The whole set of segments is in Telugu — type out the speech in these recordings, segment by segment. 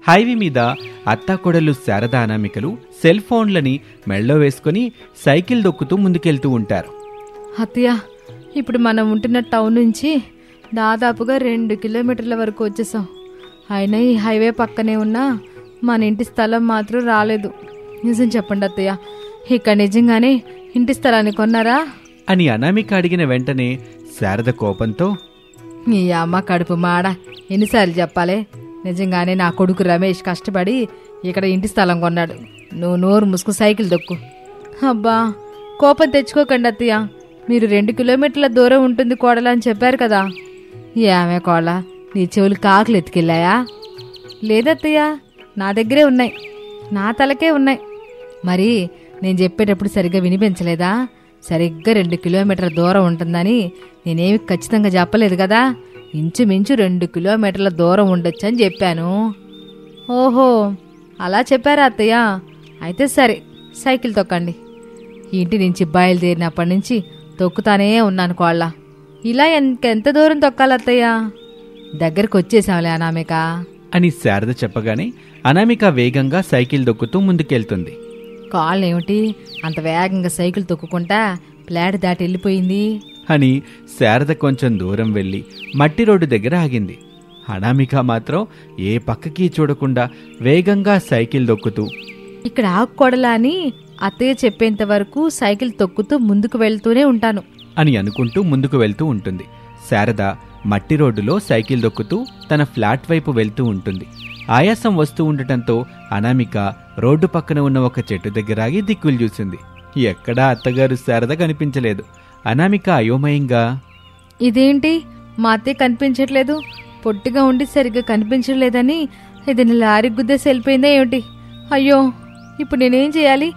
హైవే మీద అత్తాకొడలు శారద అనామికలు సెల్ ఫోన్లని మెళ్ళో వేసుకుని సైకిల్ దొక్కుతూ ముందుకెళ్తూ ఉంటారు. అత్తయ్య, ఇప్పుడు మనం ఉంటున్న టౌన్ నుంచి దాదాపుగా 2 కిలోమీటర్ల వరకు వచ్చేసాం. అయినా ఈ హైవే పక్కనే ఉన్న మన ఇంటి స్థలం మాత్రం రాలేదు. నిజం చెప్పండి అత్తయ్య, ఇక్కడ నిజంగానే ఇంటి స్థలాన్ని కొన్నారా అని అనామిక అడిగిన వెంటనే శారద కోపంతో, నీ అమ్మ కడుపు మాడ, ఎన్నిసార్లు చెప్పాలే? నిజంగానే నా కొడుకు రమేష్ కష్టపడి ఇక్కడ ఇంటి స్థలం కొన్నాడు. నువ్వు నోరు ముసుకు సైకిల్ దొక్కు. అబ్బా, కోపం తెచ్చుకోకండి అత్తయ్య. మీరు 2 కిలోమీటర్ల దూరం ఉంటుంది కోడలా అని చెప్పారు కదా. ఏమే కోడలా, నీ చెవులు కాకులు ఎత్తుకెళ్ళాయా? లేదత్తయ్య, నా దగ్గరే ఉన్నాయి, నా తలకే ఉన్నాయి. మరి నేను చెప్పేటప్పుడు సరిగ్గా వినిపించలేదా? సరిగ్గా 2 కిలోమీటర్ల దూరం ఉంటుందని నేనేమి ఖచ్చితంగా చెప్పలేదు కదా. ఇంచుమించు 2 కిలోమీటర్ల దూరం ఉండొచ్చు అని చెప్పాను. ఓహో, అలా చెప్పారా అత్తయ్య? అయితే సరే, సైకిల్ తొక్కండి. ఇంటి నుంచి బయలుదేరినప్పటి నుంచి తొక్కుతానే ఉన్నాను కోళ్ళ. ఇలా ఇంకెంత దూరం తొక్కాలత్తయ్య? దగ్గరకు వచ్చేసాంలే అనామిక అని శారద చెప్పగానే అనామిక వేగంగా సైకిల్ దొక్కుతూ ముందుకెళ్తుంది. కాళ్ళేమిటి అంత వేగంగా సైకిల్ తొక్కుకుంటా ప్లాట్ దాటి వెళ్ళిపోయింది అని శారద కొంచెం దూరం వెళ్ళి మట్టి రోడ్డు దగ్గర ఆగింది. అనామిక మాత్రం ఏ పక్కకి చూడకుండా వేగంగా సైకిల్ దొక్కుతూ, ఇక్కడ ఆకుకోడలా అని అత్తయ్య చెప్పేంత వరకు సైకిల్ తొక్కుతూ ముందుకు వెళ్తూనే ఉంటాను అని అనుకుంటూ ముందుకు వెళ్తూ ఉంటుంది. శారద మట్టి రోడ్డులో సైకిల్ దొక్కుతూ తన ఫ్లాట్ వైపు వెళ్తూ ఉంటుంది. ఆయాసం వస్తూ ఉండటంతో అనామిక రోడ్డు పక్కన ఉన్న ఒక చెట్టు దగ్గర ఆగి దిక్కులు చూసింది. ఎక్కడా అత్తగారు శారద కనిపించలేదు. అనామిక అయోమయంగా, ఇదేంటి మా అత్తయ్య కనిపించట్లేదు? పొట్టిగా ఉండి సరిగ్గా కనిపించలేదని ఏదైనా లారీ గుద్దేసి వెళ్ళిపోయిందా ఏమిటి? అయ్యో, ఇప్పుడు నేనేం చేయాలి?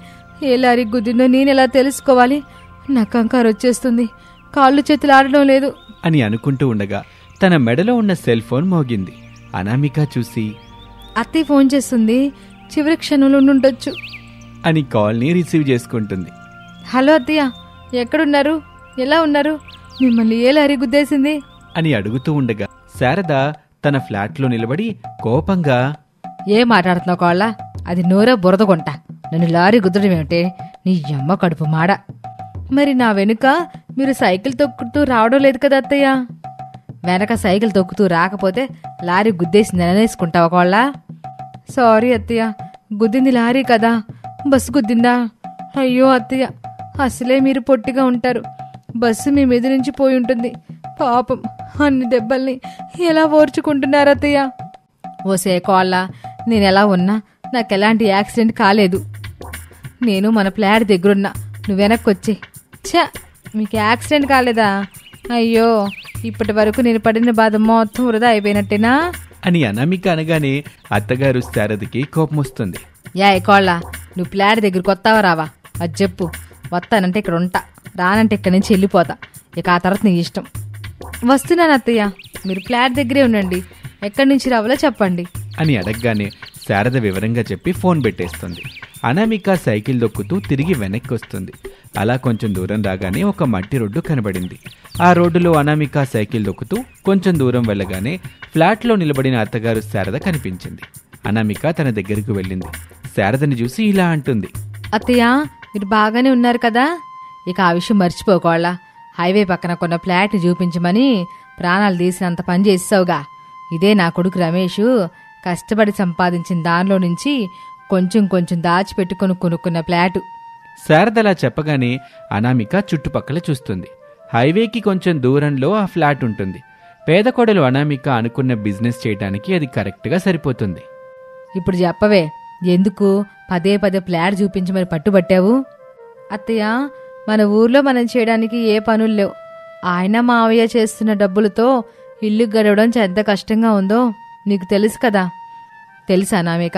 ఏ లారీ గుద్దిందో నేనెలా తెలుసుకోవాలి? నాకు కంగారు వచ్చేస్తుంది, కాళ్ళు చేతులు ఆడడం లేదు అని అనుకుంటూ ఉండగా తన మెడలో ఉన్న సెల్ ఫోన్ మోగింది. అనామిక చూసి, అత్తయ్య ఫోన్ చేస్తుంది, చివరి క్షణంలో ఉండొచ్చు అని కాల్ని రిసీవ్ చేసుకుంటుంది. హలో అత్తయ్య, ఎక్కడున్నారు? ఎలా ఉన్నారు? మిమ్మల్ని ఏ లారీ గుద్దేసింది అని అడుగుతూ ఉండగా శారద తన ఫ్లాట్లో నిలబడి కోపంగా, ఏం మాట్లాడుతున్నావు కాళ్ళ? అది నోరే బురదగొంట. నన్ను లారీ గుద్దడం ఏమిటే? నీ అమ్మ కడుపు మాడ. మరి నా వెనుక మీరు సైకిల్ తొక్కుతూ రావడం లేదు కదా అత్తయ్య? వెనక సైకిల్ తొక్కుతూ రాకపోతే లారీ గుద్దేసింది అనేసుకుంటావా కోళ్ళ? సారీ అత్తయ్య, గుద్దింది లారీ కదా, బస్సు గుద్దిందా? అయ్యో అత్తయ్య, అసలే మీరు పొట్టిగా ఉంటారు, బస్సు మీ మీద నుంచి పోయి ఉంటుంది. పాపం, అన్ని దెబ్బల్ని ఎలా ఓర్చుకుంటున్నారు అత్తయ్య? ఓసే కోళ్ళ, నేనెలా ఉన్నా నాకెలాంటి యాక్సిడెంట్ కాలేదు. నేను మన ప్లాట్ దగ్గరున్నా, నువ్వు వెనక్కొచ్చి. ఛ, మీకు యాక్సిడెంట్ కాలేదా? అయ్యో, ఇప్పటి వరకు నేను పడిన బాధ మొత్తం వృధా అయిపోయినట్టేనా అని అనామిక అనగానే అత్తగారు శారదకి కోపం వస్తుంది. యా కోళ్ళ, నువ్వు ప్లాట్ దగ్గరికి వస్తావా రావా? అది చెప్పు. వస్తానంటే ఇక్కడ ఉంటా, రానంటే ఇక్కడి నుంచి వెళ్ళిపోతా. ఇక ఆ తర్వాత నీ ఇష్టం. వస్తున్నాను అత్తయ్య, మీరు ఫ్లాట్ దగ్గరే ఉండండి, ఎక్కడి నుంచి రావాలో చెప్పండి అని అడగగానే శారద వివరంగా చెప్పి ఫోన్ పెట్టేస్తుంది. అనామిక సైకిల్ దొక్కుతూ తిరిగి వెనక్కి వస్తుంది. అలా కొంచెం దూరం రాగానే ఒక మట్టి రోడ్డు కనబడింది. ఆ రోడ్డులో అనామిక సైకిల్ దొక్కుతూ కొంచెం దూరం వెళ్ళగానే ఫ్లాట్లో నిలబడిన అత్తగారు శారద కనిపించింది. అనామిక తన దగ్గరకు వెళ్ళింది. శారదని చూసి ఇలా అంటుంది, అత్తయ్య, మీరు బాగానే ఉన్నారు కదా? ఇక ఆ విషయం మర్చిపోకోళ్ళ. హైవే పక్కన కొన్న ఫ్లాట్ చూపించమని ప్రాణాలు తీసినంత పని చేసావుగా. ఇదే నా కొడుకు రమేష్ కష్టపడి సంపాదించిన దానిలో నుంచి కొంచెం కొంచెం దాచిపెట్టుకుని కొనుక్కున్న ఫ్లాటు. శారదలా చెప్పగానే అనామిక చుట్టుపక్కల చూస్తుంది. హైవేకి కొంచెం దూరంలో ఆ ఫ్లాట్ ఉంటుంది. పేద కోడలు అనామిక అనుకున్న బిజినెస్ చేయడానికి అది కరెక్ట్గా సరిపోతుంది. ఇప్పుడు చెప్పవే, ఎందుకు పదే పదే ఫ్లాట్ చూపించమని పట్టుబట్టావు? అత్తయ్య, మన ఊర్లో మనం చేయడానికి ఏ పనులు లేవు. ఆయన మావయ్య చేస్తున్న డబ్బులతో ఇల్లు గడవడం ఎంత కష్టంగా ఉందో నీకు తెలుసు కదా. తెలుసా అనామిక?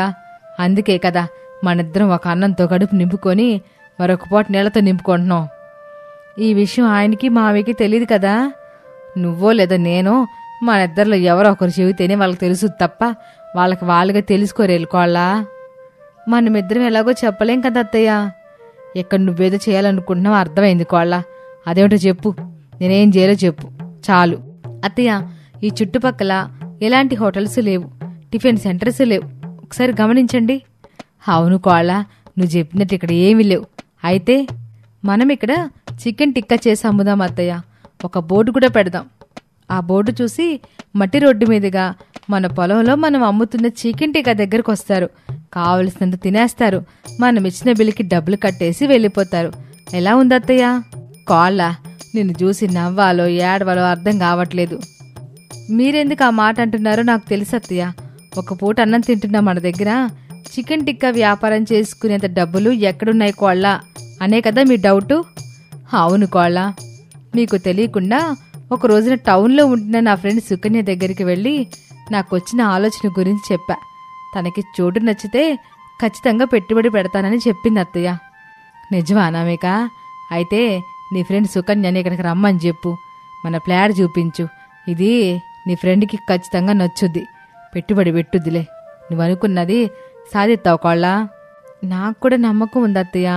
అందుకే కదా మనిద్దరం ఒక అన్నంతో కడుపు నింపుకొని మరొక పూట నీళ్లతో నింపుకుంటున్నాం. ఈ విషయం ఆయనకి మావయ్యకి తెలియదు కదా. నువ్వో లేదా నేనో మన ఇద్దరిలో ఎవరో ఒకరు చెబితేనే వాళ్ళకి తెలుసు తప్ప వాళ్ళకి వాళ్ళుగా తెలుసుకోరేళ్ళుకోవాలా. మనమిద్దరం ఎలాగో చెప్పలేం కదా అత్తయ్య. ఎక్కడ నువ్వేదో చేయాలనుకుంటున్నావు అర్థమైంది కోళ్ళ. అదేమిటో చెప్పు, నేనేం చేయాలో చెప్పు చాలు. అత్తయ్య, ఈ చుట్టుపక్కల ఎలాంటి హోటల్స్ లేవు, టిఫిన్ సెంటర్స్ లేవు. ఒకసారి గమనించండి. అవును కోళ్ళ, నువ్వు చెప్పినట్టు ఇక్కడ ఏమీ లేవు. అయితే మనం ఇక్కడ చికెన్ టిక్కా చేసి అమ్ముదాం అత్తయ్య. ఒక బోర్డు కూడా పెడదాం. ఆ బోర్డు చూసి మట్టి రోడ్డు మీదుగా మన పొలంలో మనం అమ్ముతున్న చికెన్ టిక్కా దగ్గరకు వస్తారు. కావలసినంత తినేస్తారు. మనం ఇచ్చిన బిల్లుకి డబ్బులు కట్టేసి వెళ్ళిపోతారు. ఎలా ఉంది అత్తయ్య? కోళ్ళ, నిన్ను చూసి నవ్వాలో ఏడవాలో అర్థం కావట్లేదు. మీరెందుకు ఆ మాట అంటున్నారో నాకు తెలుసు అత్తయ్య. ఒక పూట అన్నం తింటున్నా మన దగ్గర చికెన్ టిక్కా వ్యాపారం చేసుకునేంత డబ్బులు ఎక్కడున్నాయి కోళ్ళ అనే కదా మీ డౌటు? అవును కోళ్ళ, మీకు తెలియకుండా ఒక రోజున టౌన్లో ఉంటున్న నా ఫ్రెండ్ సుకన్య దగ్గరికి వెళ్ళి నాకు వచ్చిన ఆలోచన గురించి చెప్పా. తనకి చోటు నచ్చితే ఖచ్చితంగా పెట్టుబడి పెడతానని చెప్పింది అత్తయ్య. నిజమా అనామిక? అయితే నీ ఫ్రెండ్ సుకన్యని ఇక్కడికి రమ్మని చెప్పు. మన ప్లాట్ చూపించు. ఇది నీ ఫ్రెండ్కి ఖచ్చితంగా నచ్చుద్ది. పెట్టుబడి పెట్టుద్దిలే. నువ్వు అనుకున్నది సాధిస్తావు కోళ్ళ. నాకు కూడా నమ్మకం ఉంది అత్తయ్య.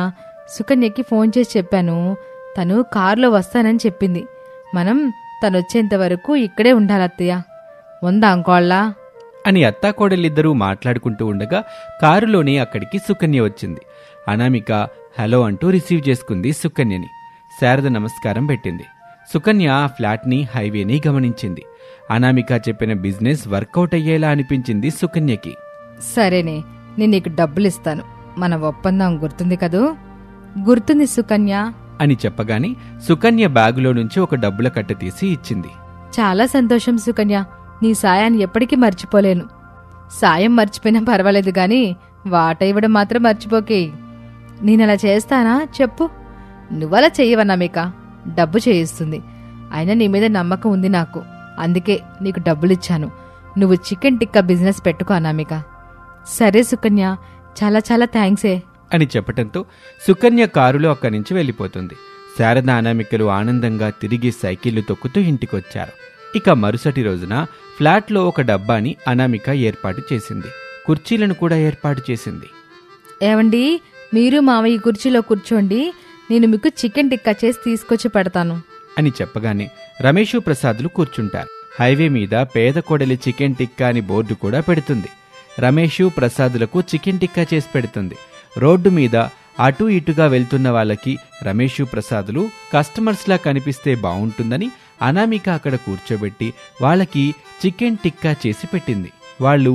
సుకన్యకి ఫోన్ చేసి చెప్పాను. తను కారులో వస్తానని చెప్పింది. మనం తను వచ్చేంత వరకు ఇక్కడే ఉండాలి అత్తయ్య. ఉందాం కోళ్ళ అని అత్తాకోడలిద్దరూ మాట్లాడుకుంటూ ఉండగా కారులోనే అక్కడికి సుకన్య వచ్చింది. అనామిక హలో అంటూ రిసీవ్ చేసుకుంది సుకన్యని. శారద నమస్కారం పెట్టింది. సుకన్య ఆ ఫ్లాట్ని, హైవేని గమనించింది. అనామిక చెప్పిన బిజినెస్ వర్కౌట్ అయ్యేలా అనిపించింది సుకన్యకి. సరేనే, నేను నీకు డబ్బులు ఇస్తాను. మన ఒప్పందం గుర్తుంది కదూ? గుర్తుంది సుకన్య అని చెప్పగానే సుకన్య బ్యాగులో నుంచి ఒక డబ్బుల కట్ట తీసి ఇచ్చింది. చాలా సంతోషం సుకన్య. నీ సాయాన్ని ఎప్పటికీ మర్చిపోలేను. సాయం మర్చిపోయినా పర్వాలేదు గాని వాట ఇవ్వడం మాత్రం మర్చిపోకే. నేనలా చేస్తానా చెప్పు? నువ్వలా చెయ్యవన్నామిక. డబ్బు చేయిస్తుంది. అయినా నీ మీద నమ్మకం ఉంది నాకు. అందుకే నీకు డబ్బులిచ్చాను. నువ్వు చికెన్ టిక్కా బిజినెస్ పెట్టుకో అనామిక. సరే సుకన్య, చాలా చాలా థ్యాంక్సే అని చెప్పటంతో సుకన్య కారులో అక్కడి నుంచి వెళ్ళిపోతుంది. శారద, అనామికలు ఆనందంగా తిరిగి సైకిళ్లు తొక్కుతూ ఇంటికొచ్చారు. ఇక మరుసటి రోజున ఫ్లాట్లో ఒక డబ్బాని అనామిక ఏర్పాటు చేసింది. కుర్చీలను కూడా ఏర్పాటు చేసింది. ఏవండి, మీరు మామయ్య కుర్చీలో కూర్చోండి. నేను మీకు చికెన్ టిక్కా చేసి తీసుకొచ్చి పెడతాను అని చెప్పగానే రమేషు, ప్రసాదులు కూర్చుంటారు. హైవే మీద పేద కోడలి చికెన్ టిక్కా అని బోర్డు కూడా పెడుతుంది. రమేషు, ప్రసాదులకు చికెన్ టిక్కా చేసి పెడుతుంది. రోడ్డు మీద అటూ ఇటుగా వెళ్తున్న వాళ్ళకి రమేషు, ప్రసాదులు కస్టమర్స్లా కనిపిస్తే బావుంటుందని అనామిక అక్కడ కూర్చోబెట్టి వాళ్ళకి చికెన్ టిక్కా చేసి పెట్టింది. వాళ్ళు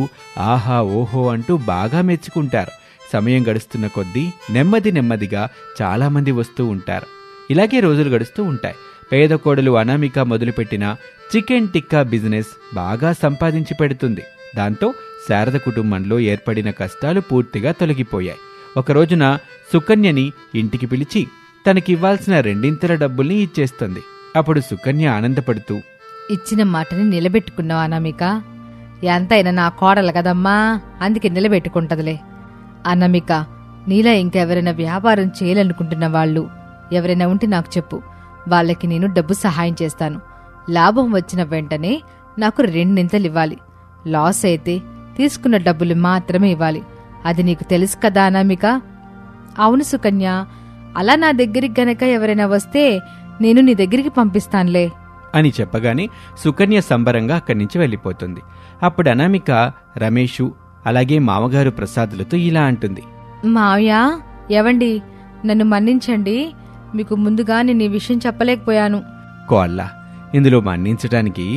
ఆహా ఓహో అంటూ బాగా మెచ్చుకుంటారు. సమయం గడుస్తున్న కొద్దీ నెమ్మదిగా చాలామంది వస్తూ ఉంటారు. ఇలాగే రోజులు గడుస్తూ ఉంటాయి. పేద కోడలు అనామిక మొదలుపెట్టిన చికెన్ టిక్కా బిజినెస్ బాగా సంపాదించి పెడుతుంది. దాంతో శారద కుటుంబంలో ఏర్పడిన కష్టాలు పూర్తిగా తొలగిపోయాయి. ఒకరోజున సుకన్యని ఇంటికి పిలిచి తనకివ్వాల్సిన 2 డబ్బుల్ని ఇచ్చేస్తుంది. అప్పుడు సుకన్య ఆనందపడుతూ, ఇచ్చిన మాటని నిలబెట్టుకున్నావు అనామిక. ఎంతైనా నా కోడలు కదమ్మా, అందుకే నిలబెట్టుకుంటదిలే. అనామిక, నీలా ఇంకెవరైనా వ్యాపారం చేయాలనుకుంటున్న వాళ్ళు ఎవరైనా ఉంటే నాకు చెప్పు. వాళ్ళకి నేను డబ్బు సహాయం చేస్తాను. లాభం వచ్చిన వెంటనే నాకు 2 ఇవ్వాలి. లాస్ అయితే తీసుకున్న డబ్బులు మాత్రమే ఇవ్వాలి. అది నీకు తెలుసు కదా అనామిక? అవును సుకన్య. అలా నా దగ్గరికి గనక ఎవరైనా వస్తే నేను నీ దగ్గరికి పంపిస్తానులే అని చెప్పగానే సుకన్య సంబరంగా అక్కడి నుంచి వెళ్ళిపోతుంది. అప్పుడు అనామిక రమేషు అలాగే మామగారు ప్రసాదులతో ఇలా అంటుంది. మావయ్య, ఎవండి, నన్ను మన్నించండి. మీకు ముందుగా నేను ఈ విషయం చెప్పలేకపోయాను. కోళ్ళ, ఇందులో మన్నించటానికి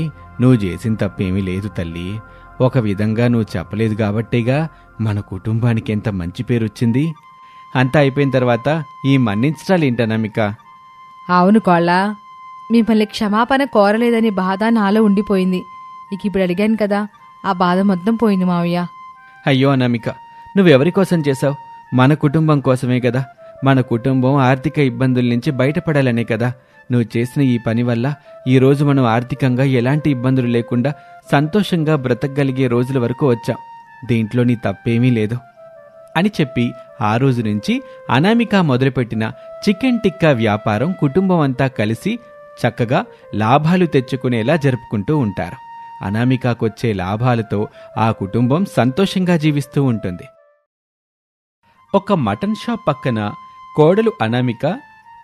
నువ్వు చేసిన తప్పేమీ లేదు తల్లి. ఒక విధంగా నువ్వు చెప్పలేదు కాబట్టేగా మన కుటుంబానికి ఎంత మంచి పేరొచ్చింది. అంతా అయిపోయిన తర్వాత ఈ మన్నించటాలేంటనామిక? అవును కోళ్ళ, మిమ్మల్ని క్షమాపణ కోరలేదని బాధ నాలో ఉండిపోయింది. ఇక ఇప్పుడు అడిగాను కదా, ఆ బాధ మొత్తం పోయింది మావయ్య. అయ్యో అనామిక, నువ్వెవరి కోసం చేశావు? మన కుటుంబం కోసమే కదా. మన కుటుంబం ఆర్థిక ఇబ్బందుల నుంచి బయటపడాలనే కదా నువ్వు చేసిన ఈ పని వల్ల ఈరోజు మనం ఆర్థికంగా ఎలాంటి ఇబ్బందులు లేకుండా సంతోషంగా బ్రతకగలిగే రోజుల వరకు వచ్చాం. దీంట్లో నీ తప్పేమీ లేదు అని చెప్పి ఆ రోజు నుంచి అనామిక మొదలుపెట్టిన చికెన్ టిక్కా వ్యాపారం కుటుంబం అంతా కలిసి చక్కగా లాభాలు తెచ్చుకునేలా జరుపుకుంటూ ఉంటారు. అనామికకొచ్చే లాభాలతో ఆ కుటుంబం సంతోషంగా జీవిస్తూ ఉంటుంది. ఒక మటన్ షాప్ పక్కన కోడలు అనామిక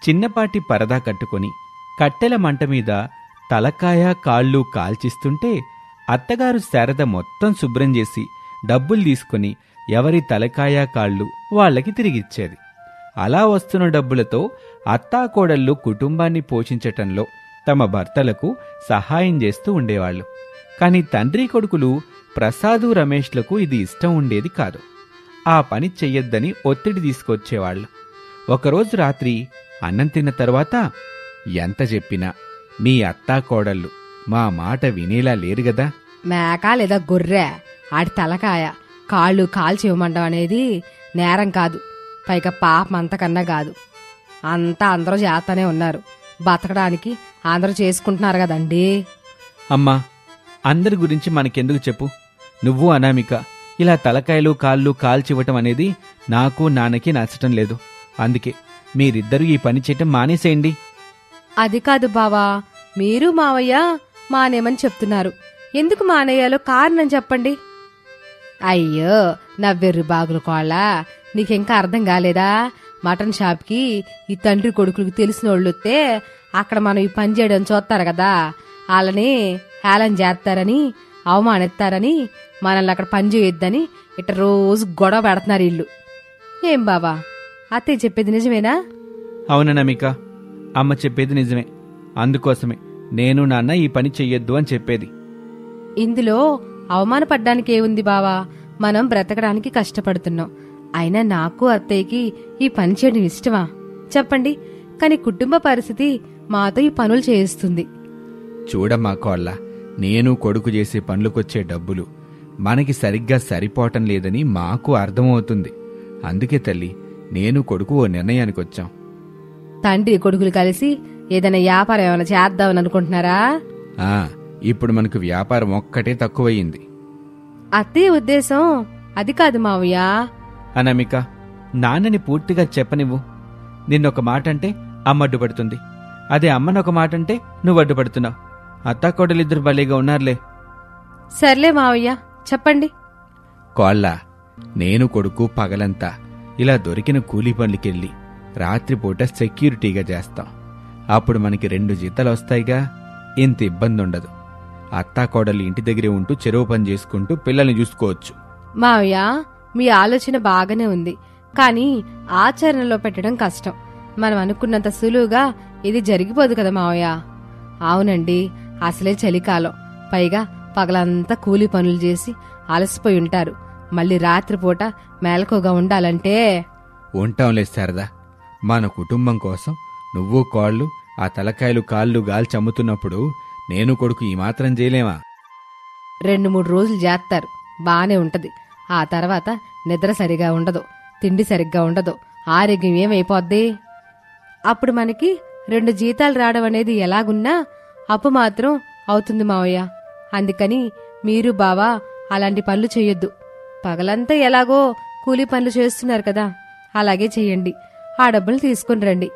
చిన్నపాటి పరదా కట్టుకొని కట్టెల మంట మీద తలకాయ కాళ్ళు కాల్చిస్తుంటే అత్తగారు శారద మొత్తం శుభ్రం చేసి డబ్బులు తీసుకుని ఎవరి తలకాయ కాళ్ళు వాళ్ళకి తిరిగిచ్చేది. అలా వస్తున్న డబ్బులతో అత్తాకోడళ్ళు కుటుంబాన్ని పోషించటంలో తమ భర్తలకు సహాయం చేస్తూ ఉండేవాళ్ళు. కాని తండ్రి కొడుకులు ప్రసాదు రమేష్లకు ఇది ఇష్టం ఉండేది కాదు. ఆ పని చెయ్యొద్దని ఒత్తిడి తీసుకొచ్చేవాళ్ళు. ఒకరోజు రాత్రి అన్నం తిన్న తరువాత, ఎంత చెప్పినా మీ అత్తాకోడళ్ళు మా మాట వినేలా లేరు గదా. మేక లేదా గొర్రె ఆడి తలకాయ కాళ్ళు కాల్చి ఇవ్వమండం అనేది నేరం కాదు, పైగా పాపం అంతకన్నా కాదు. అంతా అందరూ చేస్తానే ఉన్నారు, బతకడానికి అందరూ చేసుకుంటున్నారు కదండి. అమ్మా, అందరి గురించి మనకెందుకు చెప్పు. నువ్వు అనామిక ఇలా తలకాయలు కాళ్ళు కాల్చివ్వటం అనేది నాకు నాన్నకి నచ్చటం లేదు. అందుకే మీరిద్దరూ ఈ పని చేయటం మానేసేయండి. అది కాదు బావా, మీరు మావయ్య మానేమని చెప్తున్నారు. ఎందుకు మానేయాలో కారణం చెప్పండి. అయ్యో నవ్వెర్రు బాగులు కోళ్ళ, నీకింకా అర్థం కాలేదా? మటన్ షాప్కి ఈ తండ్రి కొడుకులకు తెలిసిన వాళ్ళు వస్తే అక్కడ మనం ఈ పని చేయడం చూస్తారు కదా, వాళ్ళని హేళన చేస్తారని అవమానిస్తారని మనల్ని అక్కడ పని చేయొద్దని ఇట్ట రోజు గొడవ పెడుతున్నారు ఇల్లు. ఏం బావా, అత్తయ్య చెప్పేది నిజమేనా? అవుననమిక, అమ్మ చెప్పేది నిజమే. అందుకోసమే నేను నాన్న ఈ పని చెయ్యొద్దు అని చెప్పేది. ఇందులో అవమానపడ్డానికి ఏముంది బావా, మనం బ్రతకడానికి కష్టపడుతున్నాం. అయినా నాకు అత్తయ్యకి ఈ పని చేయడం ఇష్టమా చెప్పండి? కాని కుటుంబ పరిస్థితి మాతో ఈ పనులు చేయిస్తుంది. చూడమ్మా కోళ్ళ, నేను కొడుకు చేసే పనులకొచ్చే డబ్బులు మనకి సరిగ్గా సరిపోవటం లేదని మాకు అర్థమవుతుంది. అందుకే తల్లి, నేను కొడుకు ఓ నిర్ణయానికొచ్చాం. తండ్రి కొడుకులు కలిసి ఏదైనా వ్యాపారం ఏమైనా చేద్దామని అనుకుంటున్నారా? ఇప్పుడు మనకు వ్యాపారం ఒక్కటే తక్కువయింది. అత్తయ్య ఉద్దేశం అది కాదు మావయ్య. అనామిక, నాన్నని పూర్తిగా చెప్పనివ్వు. నిన్నొక మాట అంటే అమ్మ అడ్డుపడుతుంది, అదే అమ్మనొక మాట అంటే నువ్వు అడ్డుపడుతున్నావు. అత్తాకోడలిద్దరు భలేగా ఉన్నారులే. సర్లే మావయ్య, చెప్పండి. కోళ్ళ, నేను కొడుకు పగలంతా ఇలా దొరికిన కూలీ పనులకెళ్ళి రాత్రిపూట సెక్యూరిటీగా చేస్తాం. అప్పుడు మనకి 2 జీతాలు వస్తాయిగా, ఇంత ఇబ్బంది ఉండదు. అత్తాకోడలు ఇంటి దగ్గరే ఉంటూ చెరువు పని చేసుకుంటూ పిల్లల్ని చూసుకోవచ్చు. మావయ్య, మీ ఆలోచన బాగానే ఉంది, కానీ ఆచరణలో పెట్టడం కష్టం. మనం అనుకున్నంత సులువుగా ఇది జరిగిపోదు కదా మావయ్య. అవునండి, అసలే చలికాలం, పైగా పగలంతా కూలీ పనులు చేసి అలసిపోయి ఉంటారు. మళ్ళీ రాత్రిపూట మేలకుగా ఉండాలంటే ఉంటాంలే శారదా. మన కుటుంబం కోసం నువ్వు కోళ్ళు ఆ తలకాయలు కాళ్ళు గాల్చి అమ్ముతున్నప్పుడు నేను కొడుకు ఈ మాత్రం చేయలేమా? 2-3 రోజులు చేస్తారు, బానే ఉంటది. ఆ తర్వాత నిద్ర సరిగా ఉండదు, తిండి సరిగ్గా ఉండదు, ఆరోగ్యం ఏమైపోద్ది? అప్పుడు మనకి 2 జీతాలు రావడం అనేది ఎలాగున్నా అప్పు మాత్రం అవుతుంది మావయ్య. అందుకని మీరు బావా అలాంటి పనులు చెయ్యొద్దు. పగలంతా ఎలాగో కూలీ పనులు చేస్తున్నారు కదా, అలాగే చెయ్యండి. ఆ డబ్బులు తీసుకుని రండి.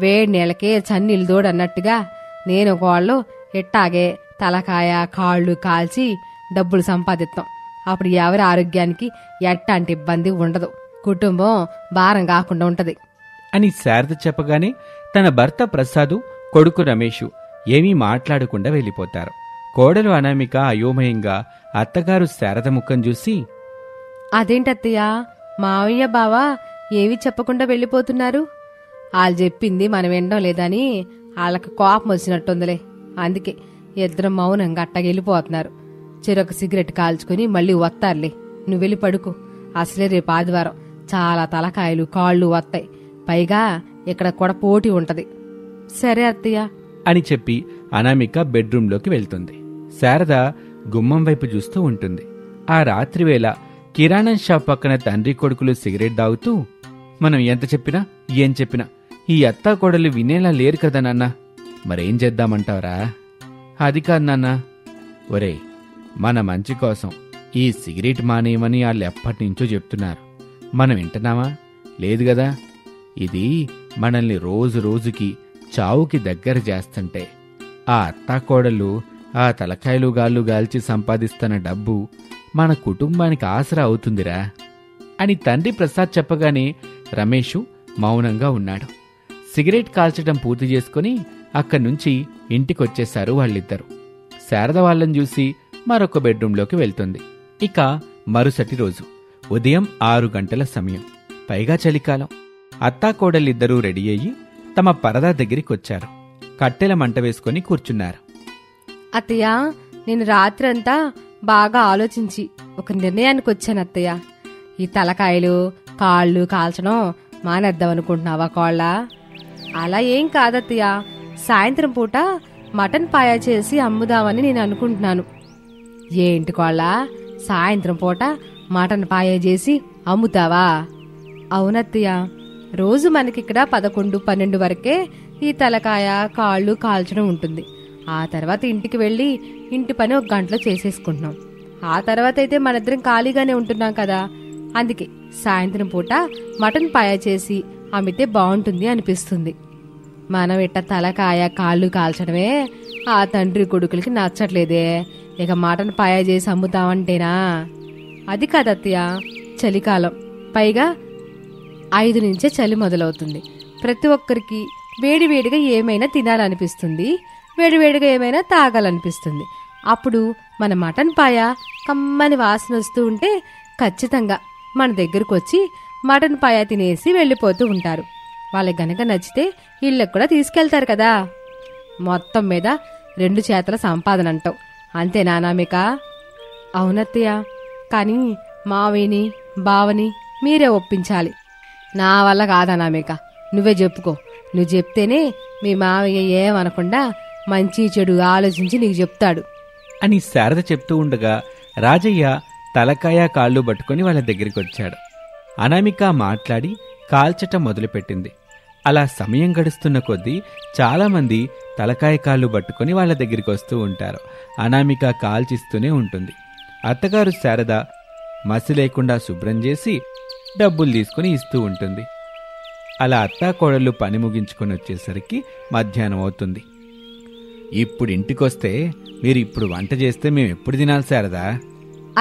వేడి నీళ్ళకే చన్నీళ్ళు దోడన్నట్టుగా నేను కోళ్ళు ఎట్టాగే తలకాయ కాళ్ళు కాల్చి డబ్బులు సంపాదిస్తాం. అప్పుడు ఎవరి ఆరోగ్యానికి ఎట్టాంటి ఇబ్బంది ఉండదు, కుటుంబం భారం కాకుండా ఉంటది అని శారద చెప్పగానే తన భర్త ప్రసాదు, కొడుకు రమేషు ఏమీ మాట్లాడకుండా వెళ్ళిపోతారు. కోడలు అనామిక అయోమయంగా అత్తగారు శారద ముఖం చూసి, అదేంటత్తయ్య, మావయ్య బావా ఏమీ చెప్పకుండా వెళ్ళిపోతున్నారు? వాళ్ళు చెప్పింది మనం వినడం లేదని వాళ్ళకి కోపం వచ్చినట్టుందిలే, అందుకే ఇద్దరం మౌనంగా అట్టగెళ్ళిపోతున్నారు. చెరొక సిగరెట్ కాల్చుకుని మళ్ళీ వస్తారులే. నువ్వు వెళ్ళి పడుకో. అసలే రేపు ఆదివారం, చాలా తలకాయలు కాళ్ళు వస్తాయి, పైగా ఇక్కడ కూడా పోటీ ఉంటది. సరే అత్తయ్య అని చెప్పి అనామిక బెడ్రూంలోకి వెళ్తుంది. శారద గుమ్మం వైపు చూస్తూ ఉంటుంది. ఆ రాత్రివేళ కిరాణా షాప్ పక్కన తండ్రి కొడుకులు సిగరెట్ దాగుతూ, మనం ఎంత చెప్పినా ఏం చెప్పినా ఈ అత్తాకోడలు వినేలా లేరు కదా నాన్న, మరేం చేద్దామంటావరా? అది కాదు నాన్న. ఒరేయ్, మన మంచి కోసం ఈ సిగరెట్ మానేయమని వాళ్ళు ఎప్పటినుంచో చెప్తున్నారు. మనం వింటున్నావా? లేదు గదా. ఇది మనల్ని రోజు రోజుకి చావుకి దగ్గర చేస్తుంటే ఆ అత్తాకోడలు ఆ తలకాయలు గాళ్ళు గాల్చి సంపాదిస్తున్న డబ్బు మన కుటుంబానికి ఆసరా అవుతుందిరా అని తండ్రి ప్రసాద్ చెప్పగానే రమేషు మౌనంగా ఉన్నాడు. సిగరెట్ కాల్చడం పూర్తి చేసుకుని అక్కడ్నుంచి ఇంటికొచ్చేశారు వాళ్ళిద్దరూ. శారద వాళ్ళని చూసి మరొక బెడ్రూంలోకి వెళ్తుంది. ఇక మరుసటి రోజు ఉదయం 6 గంటల సమయం, పైగా చలికాలం. అత్తాకోడలిద్దరూ రెడీ అయ్యి తమ పరదా దగ్గరికొచ్చారు. కట్టెల మంట వేసుకుని కూర్చున్నారు. అత్తయ్య, నేను రాత్రంతా బాగా ఆలోచించి ఒక నిర్ణయానికి వచ్చాను అత్తయ్య. ఈ తలకాయలు కాళ్ళు కాల్చడం మానేద్దామనుకుంటున్నావా కోళ్ళ? అలా ఏం కాదత్తయ్య, సాయంత్రం పూట మటన్ పాయా చేసి అమ్ముదామని నేను అనుకుంటున్నాను. ఏంటి కోళ్ళ, సాయంత్రం పూట మటన్ పాయా చేసి అమ్ముతావా? అవునత్తయ్య, రోజు మనకిక్కడ 11, 12 వరకే ఈ తలకాయ కాళ్ళు కాల్చడం ఉంటుంది. ఆ తర్వాత ఇంటికి వెళ్ళి ఇంటి పని 1 గంటలో చేసేసుకుంటున్నాం. ఆ తర్వాత అయితే మనిద్దరం ఖాళీగానే ఉంటున్నాం కదా. అందుకే సాయంత్రం పూట మటన్ పాయా చేసి అమ్మితే బాగుంటుంది అనిపిస్తుంది. మనం ఇట్ట తలకాయ కాళ్ళు కాల్చడమే ఆ తండ్రి కొడుకులకి నచ్చట్లేదే. ఇక మటన్ పాయా చేసి అమ్ముతామంటేనా? అది కాదత్తయ్య, చలికాలం, పైగా 5 నుంచే చలి మొదలవుతుంది. ప్రతి ఒక్కరికి వేడివేడిగా ఏమైనా తినాలనిపిస్తుంది, వేడివేడిగా ఏమైనా తాగాలనిపిస్తుంది. అప్పుడు మన మటన్ పాయ కమ్మని వాసన వస్తూ ఉంటే ఖచ్చితంగా మన దగ్గరకు వచ్చి మటన్ పాయ తినేసి వెళ్ళిపోతూ ఉంటారు. వాళ్ళకి గనక నచ్చితే ఇళ్ళకు కూడా తీసుకెళ్తారు కదా. మొత్తం మీద 2 చేతల సంపాదన అంటావు, అంతేనా అనామిక? అవునత్తయ్య, కానీ మావిని బావని మీరే ఒప్పించాలి. నా వల్ల కాదనామిక, నువ్వే చెప్పుకో. నువ్వు చెప్తేనే మీ మావయ్య ఏమనకుండా మంచి చెడు ఆలోచించి నీకు చెప్తాడు అని శారద చెప్తూ ఉండగా రాజయ్య తలకాయ కాళ్ళు పట్టుకుని వాళ్ళ దగ్గరికొచ్చాడు. అనామిక మాట్లాడి కాల్చటం మొదలుపెట్టింది. అలా సమయం గడుస్తున్న కొద్దీ చాలామంది తలకాయ కాళ్ళు పట్టుకుని వాళ్ళ దగ్గరికి వస్తూ ఉంటారు. అనామిక కాల్చిస్తూనే ఉంటుంది. అత్తగారు శారద మసి లేకుండా శుభ్రం చేసి డబ్బులు తీసుకుని ఇస్తూ ఉంటుంది. అలా అత్తాకోడళ్ళు పని ముగించుకొని వచ్చేసరికి మధ్యాహ్నం అవుతుంది. ఇప్పుడు ఇంటికొస్తే మీరు ఇప్పుడు వంట చేస్తే మేము ఎప్పుడు తినాలి శారదా?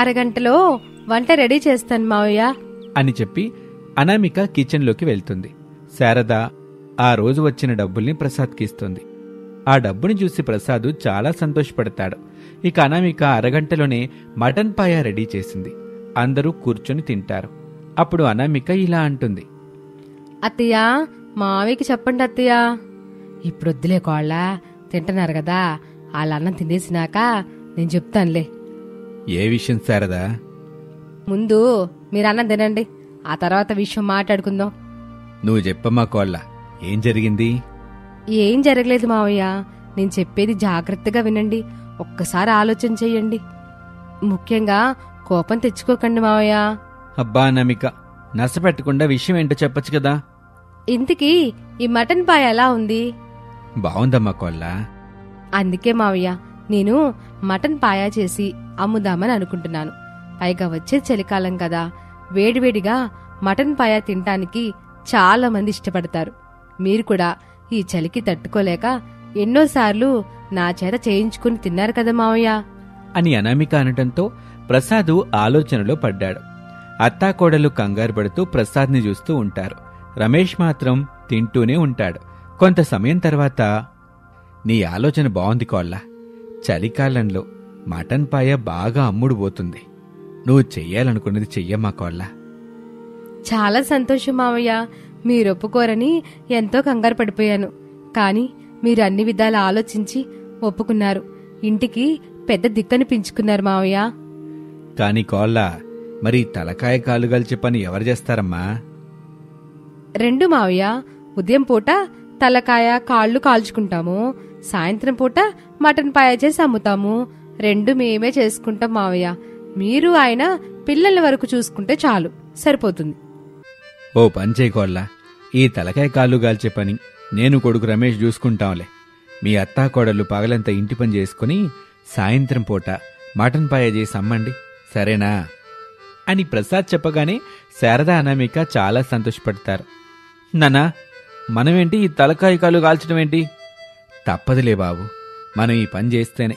అరగంటలో వంట రెడీ చేస్తాను మావయ్య అని చెప్పి అనామిక కిచెన్లోకి వెళ్తుంది. శారద ఆ రోజు వచ్చిన డబ్బుల్ని ప్రసాద్కి ఇస్తుంది. ఆ డబ్బుని చూసి ప్రసాద్ చాలా సంతోషపడతాడు. ఇక అనామిక అరగంటలోనే మటన్ పాయ రెడీ చేసింది. అందరూ కూర్చొని తింటారు. అప్పుడు అనామిక ఇలా అంటుంది, అత్తయ్య, మావయ్యకి చెప్పండి అత్తయ్య. ఇప్పుడు వద్దులే కోళ్ళ, తింటున్నారు కదా, వాళ్ళ అన్నం తినేసినాక నేను చెప్తానులే. ఏ విషయం శారదా? ముందు మీరు అన్నం తినండి, ఆ తర్వాత విషయం మాట్లాడుకుందాం. నువ్వు చెప్పమ్మా కోళ్ళ, ఏం జరిగింది? ఏం జరగలేదు మావయ్య, నేను చెప్పేది జాగ్రత్తగా వినండి. ఒక్కసారి ఆలోచన చెయ్యండి. ముఖ్యంగా కోపం తెచ్చుకోకండి మావయ్య. అబ్బా అనామిక, నష్టపెట్టకుండా విషయం ఏంటో చెప్పచ్చు కదా. ఇంతకీ ఈ మటన్ పాయ ఎలా ఉంది? బావుందమ్మా కోళ్ళ. అందుకే మావయ్య, నేను మటన్ పాయా చేసి అమ్ముదామని అనుకుంటున్నాను. పైగా వచ్చే చలికాలం కదా, వేడివేడిగా మటన్ పాయా తినటానికి చాలా మంది ఇష్టపడతారు. మీరు కూడా ఈ చలికి తట్టుకోలేక ఎన్నోసార్లు నా చేత చేయించుకుని తిన్నారు కదా మావయ్య అని అనామిక అనటంతో ప్రసాద్ ఆలోచనలో పడ్డాడు. అత్తాకోడలు కంగారు పడుతూ ప్రసాద్ని చూస్తూ ఉంటారు. రమేష్ మాత్రం తింటూనే ఉంటాడు. కొంత సమయం తర్వాత, నీ ఆలోచన బావుంది కోళ్ళ. చలికాలంలో మటన్ పాయ బాగా అమ్ముడు పోతుంది. నువ్వు చెయ్యాలనుకున్నది చెయ్యమ్మా కోళ్ళ. చాలా సంతోషం మావయ్య, మీరు ఒప్పుకోరని ఎంతో కంగారు పడిపోయాను. కాని మీరు అన్ని విధాలు ఆలోచించి ఒప్పుకున్నారు. ఇంటికి పెద్ద దిక్కనిపించుకున్నారు మావయ్య. కాని కోళ్ళ, మరి తలకాయ కాలు గల్చే పని ఎవరు చేస్తారమ్మా? 2 మావయ్య, ఉదయం పూట తలకాయ కాళ్ళు కాల్చుకుంటాము, సాయంత్రం పూట మటన్ పాయ చేసి అమ్ముతాము. 2 మేమే చేసుకుంటాం మావయ్య. మీరు ఆయన పిల్లల వరకు చూసుకుంటే చాలు, సరిపోతుంది. ఓ పని చేయి కోళ్ళ, ఈ తలకాయ కాళ్ళు గాల్చే పని నేను కొడుకు రమేష్ చూసుకుంటాంలే. మీ అత్తాకోడళ్ళు పగలంతా ఇంటి పని చేసుకుని సాయంత్రం పూట మటన్ పాయ చేసి అమ్మండి, సరేనా? అని ప్రసాద్ చెప్పగానే శారద అనామిక చాలా సంతోషపడతారు. నానా, మనమేంటి ఈ తలకాయ కాలు కాల్చడం ఏంటి? తప్పదులే బాబు, మనం ఈ పని చేస్తేనే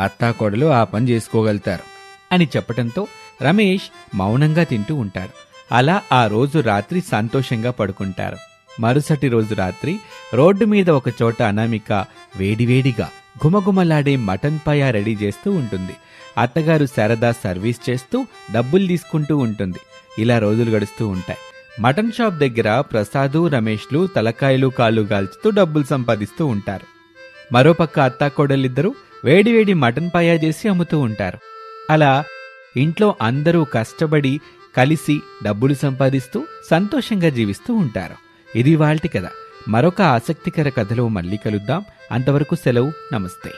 అత్తాకోడలు ఆ పని చేసుకోగలుగుతారు అని చెప్పటంతో రమేష్ మౌనంగా తింటూ ఉంటాడు. అలా ఆ రోజు రాత్రి సంతోషంగా పడుకుంటారు. మరుసటి రోజు రాత్రి రోడ్డు మీద ఒక చోట అనామిక వేడివేడిగా గుమగుమలాడే మటన్ పాయ రెడీ చేస్తూ ఉంటుంది. అత్తగారు శారద సర్వీస్ చేస్తూ డబ్బులు తీసుకుంటూ ఉంటుంది. ఇలా రోజులు గడుస్తూ ఉంటాయి. మటన్ షాప్ దగ్గర ప్రసాదు, రమేష్లు తలకాయలు కాళ్ళు గాల్చుతూ డబ్బులు సంపాదిస్తూ ఉంటారు. మరోపక్క అత్తాకోడలిద్దరూ వేడివేడి మటన్ పాయా చేసి అమ్ముతూ ఉంటారు. అలా ఇంట్లో అందరూ కష్టపడి కలిసి డబ్బులు సంపాదిస్తూ సంతోషంగా జీవిస్తూ ఉంటారు. ఇది ఇవాల్టి కథ. మరొక ఆసక్తికర కథలో మళ్ళీ కలుద్దాం. అంతవరకు సెలవు. నమస్తే.